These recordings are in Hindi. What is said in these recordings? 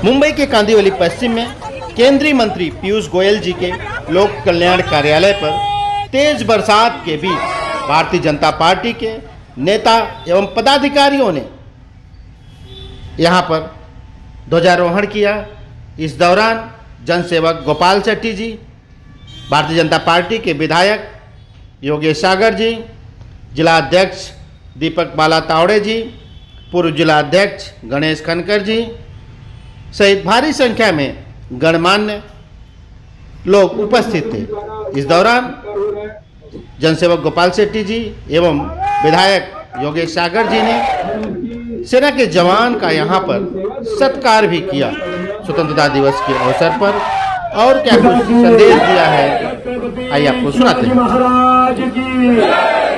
मुंबई के कांदिवली पश्चिम में केंद्रीय मंत्री पीयूष गोयल जी के लोक कल्याण कार्यालय पर तेज बरसात के बीच भारतीय जनता पार्टी के नेता एवं पदाधिकारियों ने यहां पर ध्वजारोहण किया। इस दौरान जनसेवक गोपाल शेट्टी जी, भारतीय जनता पार्टी के विधायक योगेश सागर जी, जिला अध्यक्ष दीपक बाला तावड़े जी, पूर्व जिला अध्यक्ष गणेश खनकर जी सहित भारी संख्या में गणमान्य लोग उपस्थित थे। इस दौरान जनसेवक गोपाल शेट्टी जी एवं विधायक योगेश सागर जी ने सेना के जवान का यहाँ पर सत्कार भी किया। स्वतंत्रता दिवस के अवसर पर और क्या कुछ संदेश दिया है, आइए आपको सुनाते हैं। महाराज की,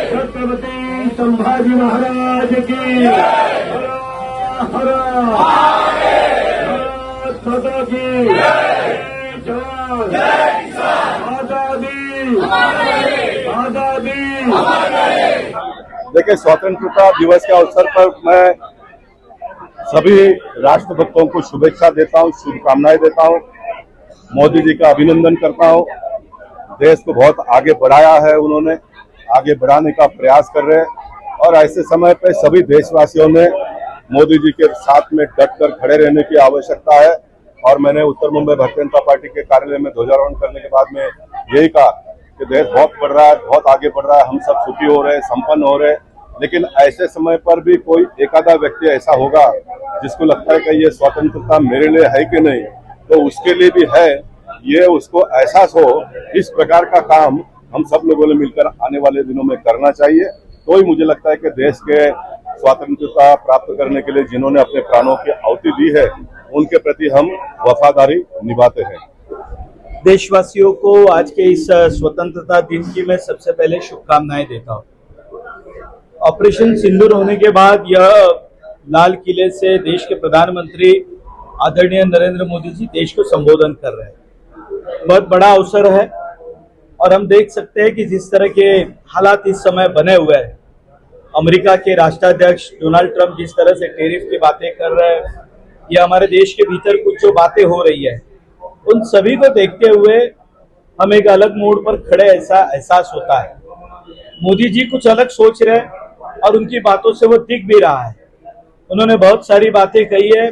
छत्रपति संभाजी महाराज की, माता की, जवान, आजादी। देखिए, स्वतंत्रता दिवस के अवसर पर मैं सभी राष्ट्रभक्तों को शुभेच्छा देता हूं, शुभकामनाएं देता हूं, मोदी जी का अभिनंदन करता हूं। देश को बहुत आगे बढ़ाया है, उन्होंने आगे बढ़ाने का प्रयास कर रहे हैं और ऐसे समय पे सभी देशवासियों ने मोदी जी के साथ में डटकर खड़े रहने की आवश्यकता है। और मैंने उत्तर मुंबई भारतीय जनता पार्टी के कार्यालय में ध्वजारोहण करने के बाद में यही कहा कि देश बहुत बढ़ रहा है, बहुत आगे बढ़ रहा है, हम सब सुखी हो रहे हैं, संपन्न हो रहे हैं, लेकिन ऐसे समय पर भी कोई एकाधा व्यक्ति ऐसा होगा जिसको लगता है कि ये स्वतंत्रता मेरे लिए है कि नहीं, तो उसके लिए भी है, ये उसको एहसास हो। इस प्रकार का काम हम सब लोगों ने मिलकर आने वाले दिनों में करना चाहिए। तो ही मुझे लगता है कि देश के स्वतंत्रता प्राप्त करने के लिए जिन्होंने अपने प्राणों की आहुति दी है, उनके प्रति हम वफादारी निभाते हैं। देशवासियों को आज के इस स्वतंत्रता दिन की मैं सबसे पहले शुभकामनाएं देता हूं। ऑपरेशन सिंदूर होने के बाद यह लाल किले से देश के प्रधानमंत्री आदरणीय नरेंद्र मोदी जी देश को संबोधन कर रहे हैं, बहुत बड़ा अवसर है। और हम देख सकते हैं कि जिस तरह के हालात इस समय बने हुए हैं, अमेरिका के राष्ट्राध्यक्ष डोनाल्ड ट्रंप जिस तरह से टैरिफ की बातें कर रहे हैं, या हमारे देश के भीतर कुछ जो बातें हो रही है, उन सभी को देखते हुए हम एक अलग मोड़ पर खड़े ऐसा एहसास होता है। मोदी जी कुछ अलग सोच रहे हैं और उनकी बातों से वो दिख भी रहा है। उन्होंने बहुत सारी बातें कही है।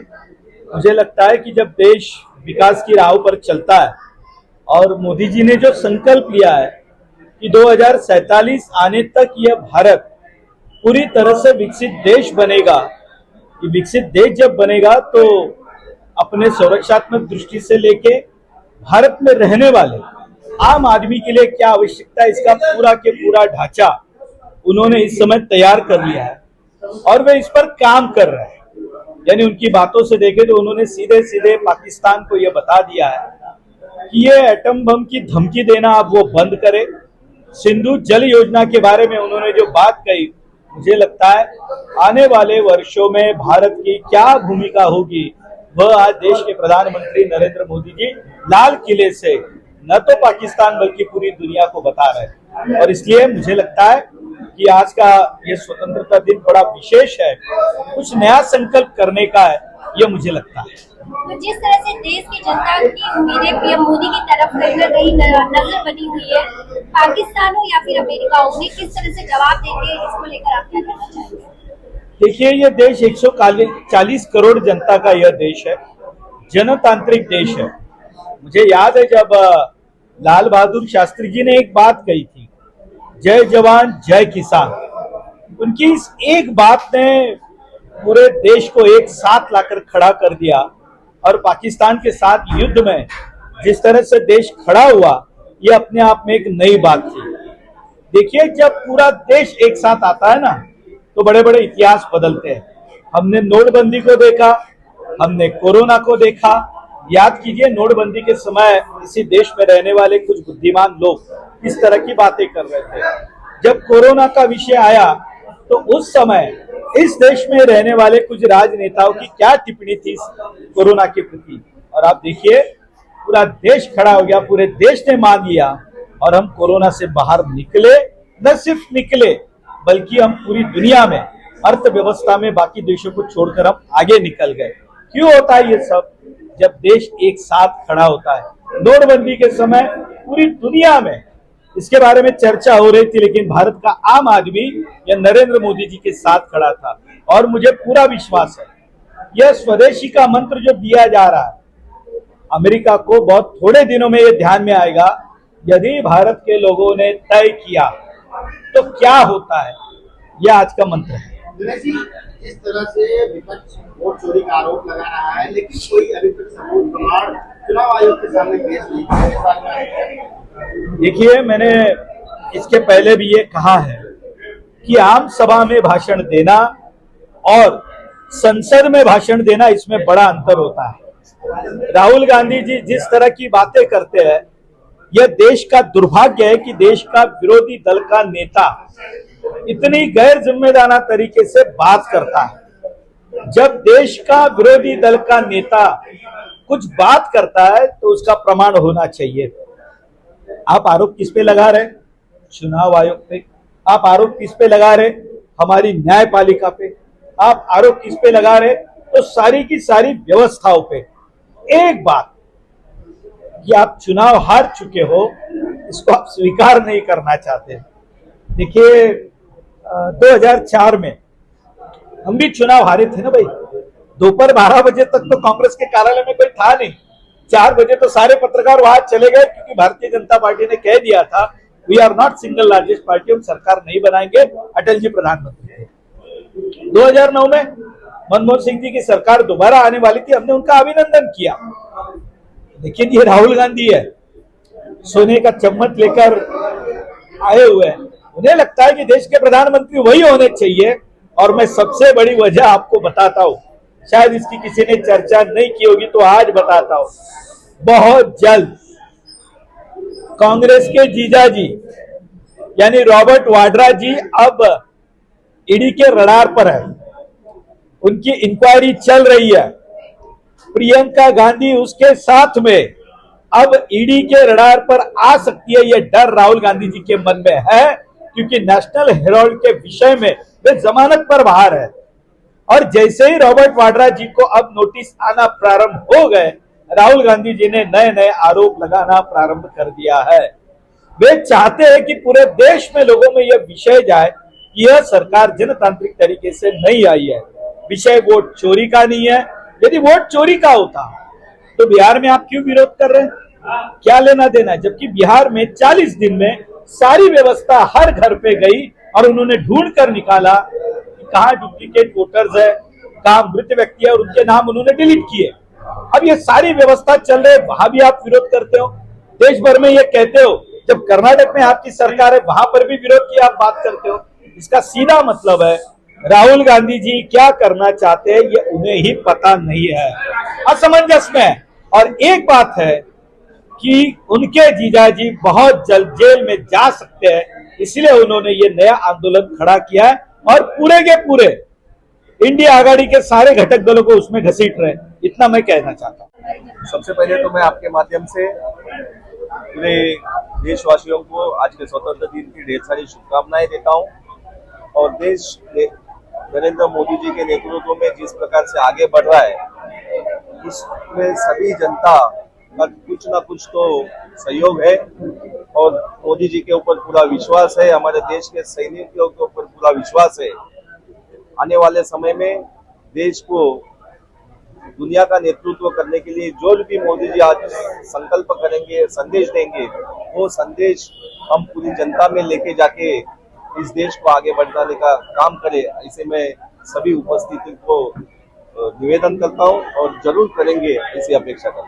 मुझे लगता है कि जब देश विकास की राह पर चलता है और मोदी जी ने जो संकल्प लिया है कि 2047 आने तक यह भारत पूरी तरह से विकसित देश बनेगा, ये विकसित देश जब बनेगा तो अपने संरक्षात्मक दृष्टि से लेके भारत में रहने वाले आम आदमी के लिए क्या आवश्यकता है, इसका पूरा के पूरा ढांचा उन्होंने इस समय तैयार कर लिया है और वे इस पर काम कर रहे हैं। यानी उनकी बातों से देखें तो उन्होंने सीधे सीधे पाकिस्तान को यह बता दिया है कि ये एटम बम की धमकी देना अब वो बंद करे। सिंधु जल योजना के बारे में उन्होंने जो बात कही, मुझे लगता है आने वाले वर्षों में भारत की क्या भूमिका होगी वह आज देश के प्रधानमंत्री नरेंद्र मोदी जी लाल किले से न तो पाकिस्तान बल्कि पूरी दुनिया को बता रहे हैं। और इसलिए मुझे लगता है कि आज का ये स्वतंत्रता दिन बड़ा विशेष है, कुछ नया संकल्प करने का है, ये मुझे लगता है। तो जिस तरह से देश की जनता की उम्मीदें पीएम मोदी की तरफ कहीं न कहीं नजर बनी हुई है, पाकिस्तान हो या फिर अमेरिका हो, उन्हें किस तरह से जवाब देंगे, इसको लेकर आप क्या कहना चाहेंगे? देखिए, यह देश 140 करोड़ जनता का यह देश है, जनतांत्रिक देश है। मुझे याद है जब लाल बहादुर शास्त्री जी ने एक बात कही थी, जय जवान जय किसान। उनकी इस एक बात ने पूरे देश को एक साथ लाकर खड़ा कर दिया और पाकिस्तान के साथ युद्ध में जिस तरह से देश खड़ा हुआ, ये अपने आप में एक नई बात थी। देखिए, जब पूरा देश एक साथ आता है ना, तो बड़े बड़े इतिहास बदलते हैं। हमने नोटबंदी को देखा, हमने कोरोना को देखा। याद कीजिए, नोटबंदी के समय इसी देश में रहने वाले कुछ बुद्धिमान लोग इस तरह की बातें कर रहे थे। जब कोरोना का विषय आया तो उस समय इस देश में रहने वाले कुछ राजनेताओं की क्या टिप्पणी थी कोरोना के प्रति, और आप देखिए पूरा देश खड़ा हो गया, पूरे देश ने मान लिया और हम कोरोना से बाहर निकले। न सिर्फ निकले बल्कि हम पूरी दुनिया में अर्थव्यवस्था में बाकी देशों को छोड़कर हम आगे निकल गए। क्यों होता है ये सब? जब देश एक साथ खड़ा होता है। नोटबंदी के समय पूरी दुनिया में इसके बारे में चर्चा हो रही थी, लेकिन भारत का आम आदमी या नरेंद्र मोदी जी के साथ खड़ा था। और मुझे पूरा विश्वास है यह स्वदेशी का मंत्र जो दिया जा रहा है, अमेरिका को बहुत थोड़े दिनों में यह ध्यान में आएगा। यदि भारत के लोगों ने तय किया तो क्या होता है, यह आज का मंत्र है। इस तरह से विपक्ष वोट चोरी का आरोप लगा रहा है, लेकिन कोई अभी तक सबूत प्रमाण चुनाव आयोग के सामने पेश नहीं किया। देखिए, मैंने इसके पहले भी ये कहा है कि आम सभा में भाषण देना और संसद में भाषण देना, इसमें बड़ा अंतर होता है। राहुल गांधी जी जिस तरह की बातें करते हैं, यह देश का दुर्भाग्य है कि देश का विरोधी दल का नेता इतनी गैर जिम्मेदाराना तरीके से बात करता है। जब देश का विरोधी दल का नेता कुछ बात करता है तो उसका प्रमाण होना चाहिए। आप आरोप किस पे लगा रहे? चुनाव आयोग पे। आप आरोप किस पे लगा रहे? हमारी न्यायपालिका पे। आप आरोप किस पे लगा रहे? तो सारी की सारी व्यवस्थाओं पे। एक बात कि आप चुनाव हार चुके हो, इसको आप स्वीकार नहीं करना चाहते। देखिए, 2004 में हम भी चुनाव हारे थे ना भाई। दोपहर 12 बजे तक तो कांग्रेस के कार्यालय में कोई था नहीं। 4 बजे तो सारे पत्रकार वहां चले गए, क्योंकि भारतीय जनता पार्टी ने कह दिया था we are not single largest party, हम सरकार नहीं बनाएंगे। अटल जी प्रधानमंत्री थे। 2009 में मनमोहन सिंह जी की सरकार दोबारा आने वाली थी, हमने उनका अभिनंदन किया। लेकिन ये राहुल गांधी है, सोने का चम्मच लेकर आए हुए हैं। उन्हें लगता है कि देश के प्रधानमंत्री वही होने चाहिए। और मैं सबसे बड़ी वजह आपको बताता हूं, शायद इसकी किसी ने चर्चा नहीं की होगी तो आज बताता हूं। बहुत जल्द कांग्रेस के जीजाजी यानी रॉबर्ट वाड्रा जी अब ईडी के रडार पर है। उनकी इंक्वायरी चल रही है। प्रियंका गांधी उसके साथ में अब ईडी के रडार पर आ सकती है, यह डर राहुल गांधी जी के मन में है, क्योंकि नेशनल हेराल्ड के विषय में वे जमानत पर बाहर है। और जैसे ही रॉबर्ट वाड्रा जी को अब नोटिस आना प्रारंभ हो गए, राहुल गांधी जी ने नए नए आरोप लगाना प्रारंभ कर दिया है। वे चाहते हैं कि पूरे देश में लोगों में यह विषय जाए कि यह सरकार जनतांत्रिक तरीके से नहीं आई है। विषय वोट चोरी का नहीं है। यदि वोट चोरी का होता तो बिहार में आप क्यों विरोध कर रहे हैं? क्या लेना देना है? जबकि बिहार में 40 दिन में सारी व्यवस्था हर घर पे गई और उन्होंने ढूंढ कर निकाला कि कहाँ डुप्लीकेट वोटर्स है, कहाँ मृत व्यक्ति है, और उनके नाम उन्होंने डिलीट किए। अब ये सारी व्यवस्था चल रही है, वहां भी आप विरोध करते हो। देश भर में ये कहते हो, जब कर्नाटक में आपकी सरकार है वहां पर भी विरोध की आप बात करते हो। इसका सीधा मतलब है राहुल गांधी जी क्या करना चाहते हैं ये उन्हें ही पता नहीं है, असमंजस में है। और एक बात है कि उनके जीजाजी बहुत जल्द जेल में जा सकते हैं, इसलिए उन्होंने ये नया आंदोलन खड़ा किया है और पूरे के पूरे इंडिया आघाड़ी के सारे घटक दलों को उसमें घसीट रहे हैं। इतना मैं कहना चाहता हूँ। सबसे पहले तो मैं आपके माध्यम से पूरे देशवासियों को आज के स्वतंत्रता दिन की ढेर सारी शुभकामनाएं देता हूं। और देश नरेंद्र मोदी जी के नेतृत्व में जिस प्रकार से आगे बढ़ रहा है, इसमें सभी जनता का कुछ ना कुछ तो सहयोग है और मोदी जी के ऊपर पूरा विश्वास है, हमारे देश के सैनिकों के ऊपर पूरा विश्वास है। आने वाले समय में देश को दुनिया का नेतृत्व करने के लिए जो भी मोदी जी आज संकल्प करेंगे, संदेश देंगे, वो संदेश हम पूरी जनता में लेके जाके इस देश को आगे बढ़ाने का काम करें, ऐसे मैं सभी उपस्थिति को निवेदन करता हूं और जरूर करेंगे, ऐसी अपेक्षा करता हूं।